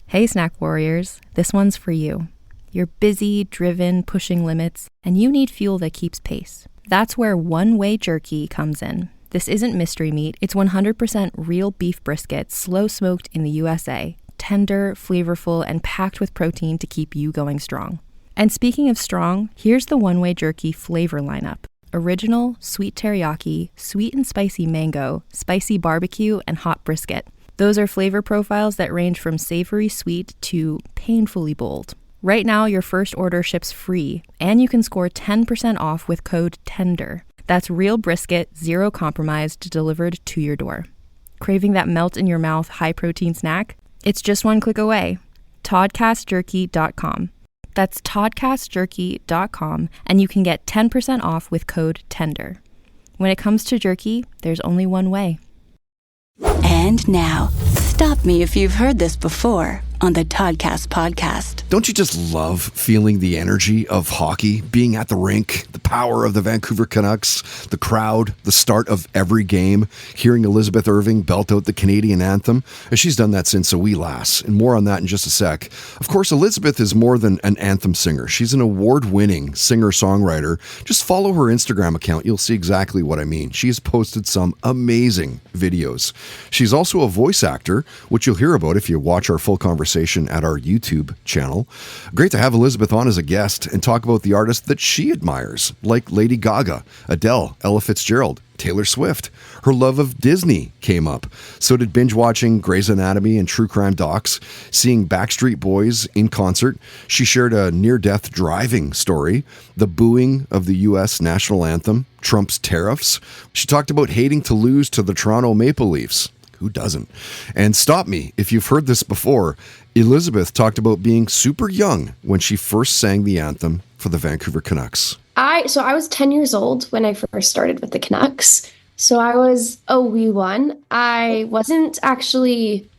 Hey, snack warriors, this one's for you. You're busy, driven, pushing limits, and you need fuel that keeps pace. That's where one-way jerky comes in. This isn't mystery meat. It's 100% real beef brisket, slow-smoked in the USA, tender, flavorful, and packed with protein to keep you going strong. And speaking of strong, here's the one-way jerky flavor lineup. Original, sweet teriyaki, sweet and spicy mango, spicy barbecue, and hot brisket. Those are flavor profiles that range from savory sweet to painfully bold. Right now, your first order ships free, and you can score 10% off with code TENDER. That's real brisket, zero compromised, delivered to your door. Craving that melt-in-your-mouth high-protein snack? It's just one click away. Toddcastjerky.com. That's toddcastjerky.com, and you can get 10% off with code TENDER. When it comes to jerky, there's only one way. And now, stop me if you've heard this before on the Toddcast podcast. Don't you just love feeling the energy of hockey, being at the rink, the power of the Vancouver Canucks, the crowd, the start of every game, hearing Elizabeth Irving belt out the Canadian anthem? She's done that since a wee lass, and more on that in just a sec. Of course, Elizabeth is more than an anthem singer. She's an award-winning singer-songwriter. Just follow her Instagram account. You'll see exactly what I mean. She has posted some amazing videos. She's also a voice actor, which you'll hear about if you watch our full conversation at our YouTube channel. Great to have Elizabeth on as a guest and talk about the artists that she admires, like Lady Gaga, Adele, Ella Fitzgerald, Taylor Swift. Her love of Disney came up. So did binge watching Grey's Anatomy and true crime docs, seeing Backstreet Boys in concert. She shared a near-death driving story, the booing of the U.S. national anthem, Trump's tariffs. She talked about hating to lose to the Toronto Maple Leafs. Who doesn't? And stop me if you've heard this before. Elizabeth talked about being super young when she first sang the anthem for the Vancouver Canucks. I was 10 years old when I first started with the Canucks. So I was a wee one. I wasn't actually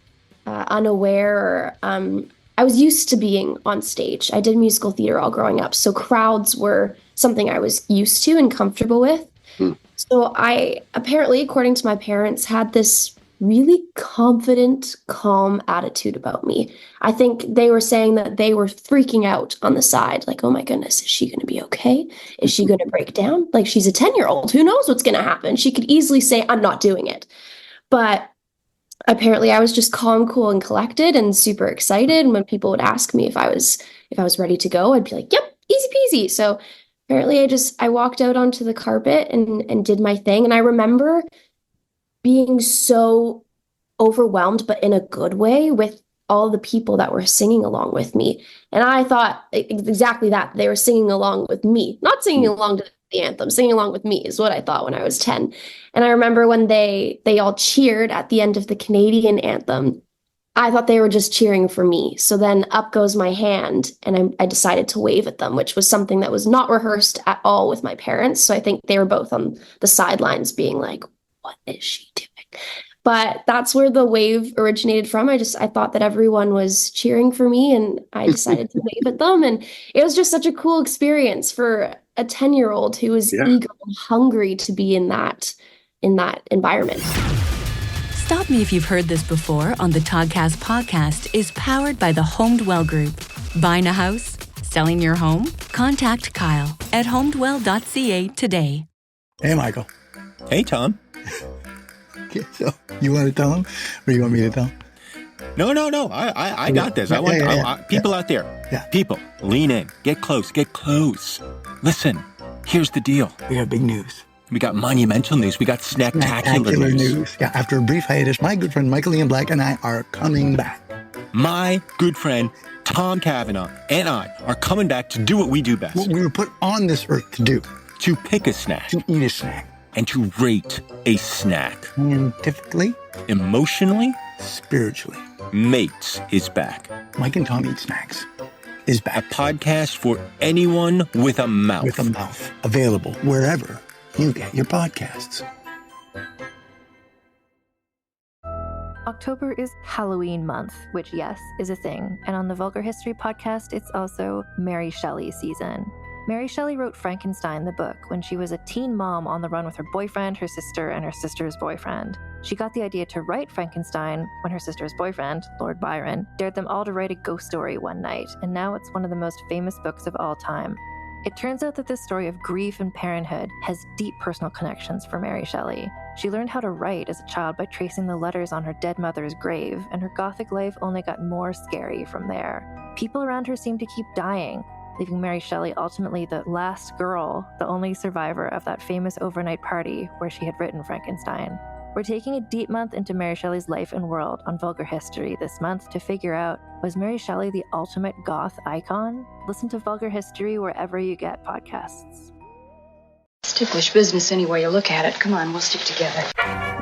unaware. I was used to being on stage. I did musical theater all growing up. So crowds were something I was used to and comfortable with. So I apparently, according to my parents, had this really confident, calm attitude about me. I think they were saying that they were freaking out on the side. Like, oh my goodness, is she going to be okay? Is she going to break down? Like, she's a 10-year-old. Who knows what's going to happen? She could easily say, I'm not doing it. But apparently I was just calm, cool, and collected and super excited. And when people would ask me if I was ready to go, I'd be like, yep, easy peasy. So apparently I walked out onto the carpet and did my thing. And I remember being so overwhelmed, but in a good way, with all the people that were singing along with me. And I thought exactly that. They were singing along with me, not singing along to the anthem, singing along with me is what I thought when I was 10. And I remember when they all cheered at the end of the Canadian anthem, I thought they were just cheering for me. So then up goes my hand and I decided to wave at them, which was something that was not rehearsed at all with my parents. So I think they were both on the sidelines being like, what is she doing? But that's where the wave originated from. I thought that everyone was cheering for me and I decided to wave at them. And it was just such a cool experience for a 10-year-old who was eager and hungry to be in that environment. Stop Me If You've Heard This Before on the Toddcast podcast is powered by the HomeDwell Group. Buying a house? Selling your home? Contact Kyle at homedwell.ca today. Hey, Michael. Hey, Tom. Okay, so you want to tell him, or you want me to tell him? No. I got this. People out there. Yeah. People, lean in. Get close. Listen, here's the deal. We got big news. We got monumental news. We got snacktacular news. Yeah, after a brief hiatus, my good friend Michael Ian Black and I are coming back. My good friend Tom Cavanaugh and I are coming back to do what we do best. What we were put on this earth to do. To pick a snack. To eat a snack. And to rate a snack. Scientifically. Emotionally. Spiritually. Mates is back. Mike and Tom Eat Snacks is back. A podcast for anyone with a mouth. With a mouth. Available wherever you get your podcasts. October is Halloween month, which, yes, is a thing. And on the Vulgar History podcast, it's also Mary Shelley season. Mary Shelley wrote Frankenstein, the book, when she was a teen mom on the run with her boyfriend, her sister, and her sister's boyfriend. She got the idea to write Frankenstein when her sister's boyfriend, Lord Byron, dared them all to write a ghost story one night, and now it's one of the most famous books of all time. It turns out that this story of grief and parenthood has deep personal connections for Mary Shelley. She learned how to write as a child by tracing the letters on her dead mother's grave, and her gothic life only got more scary from there. People around her seemed to keep dying, leaving Mary Shelley ultimately the last girl, the only survivor of that famous overnight party where she had written Frankenstein. We're taking a deep month into Mary Shelley's life and world on Vulgar History this month to figure out, was Mary Shelley the ultimate goth icon? Listen to Vulgar History wherever you get podcasts. It's ticklish business any way you look at it. Come on, we'll stick together.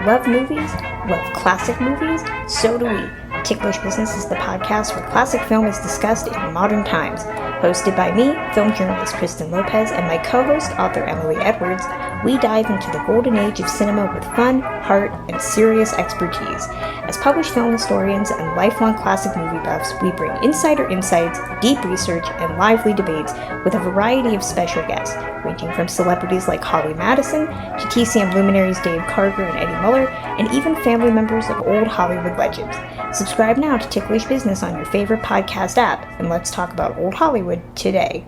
Love movies? Love classic movies? So do we. Ticklish Business is the podcast where classic film is discussed in modern times. Hosted by me, film journalist Kristen Lopez, and my co-host, author Emily Edwards, we dive into the golden age of cinema with fun, heart, and serious expertise. As published film historians and lifelong classic movie buffs, we bring insider insights, deep research, and lively debates with a variety of special guests, ranging from celebrities like Holly Madison to TCM luminaries Dave Karger and Eddie Muller, and even family members of old Hollywood legends. Subscribe now to Ticklish Business on your favorite podcast app, and let's talk about old Hollywood today.